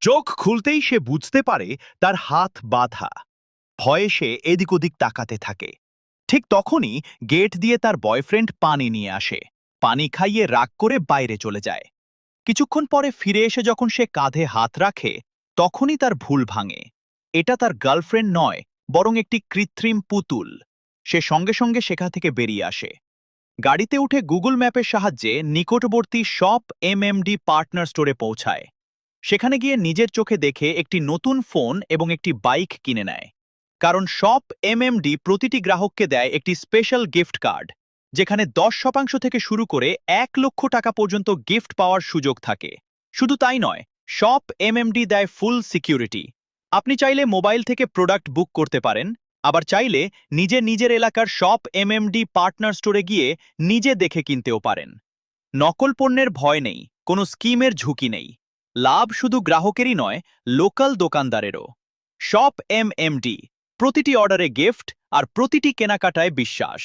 চোখ খুলতেই সে বুঝতে পারে তার হাত বাঁধা। ভয়ে সে এদিক ওদিক তাকাতে থাকে। ঠিক তখনই গেট দিয়ে তার বয়ফ্রেন্ড পানি নিয়ে আসে। পানি খাইয়ে রাগ করে বাইরে চলে যায়। কিছুক্ষণ পরে ফিরে এসে যখন সে কাঁধে হাত রাখে, তখনই তার ভুল ভাঙে। এটা তার গার্লফ্রেন্ড নয়, বরং একটি কৃত্রিম পুতুল। সে সঙ্গে সঙ্গে সেখান থেকে বেরিয়ে আসে। গাড়িতে উঠে গুগল ম্যাপের সাহায্যে নিকটবর্তী শপ এমএমডি পার্টনার স্টোরে পৌঁছায়। সেখানে গিয়ে নিজের চোখে দেখে একটি নতুন ফোন এবং একটি বাইক কিনে নেয়। কারণ শপ এমএমডি প্রতিটি গ্রাহককে দেয় একটি স্পেশাল গিফট কার্ড, যেখানে 10% থেকে শুরু করে 1 লক্ষ টাকা পর্যন্ত গিফট পাওয়ার সুযোগ থাকে। শুধু তাই নয়, শপ এমএমডি দেয় ফুল সিকিউরিটি। আপনি চাইলে মোবাইল থেকে প্রোডাক্ট বুক করতে পারেন, আবার চাইলে নিজের এলাকার শপ এমএমডি পার্টনার স্টোরে গিয়ে নিজে দেখে কিনতেও পারেন। নকল পণ্যের ভয় নেই, কোনো স্কিমের ঝুঁকি নেই। লাভ শুধু গ্রাহকেরই নয়, লোকাল দোকানদারেরও। শপ এমএমডি, প্রতিটি অর্ডারে গিফট আর প্রতিটি কেনাকাটায় বিশ্বাস।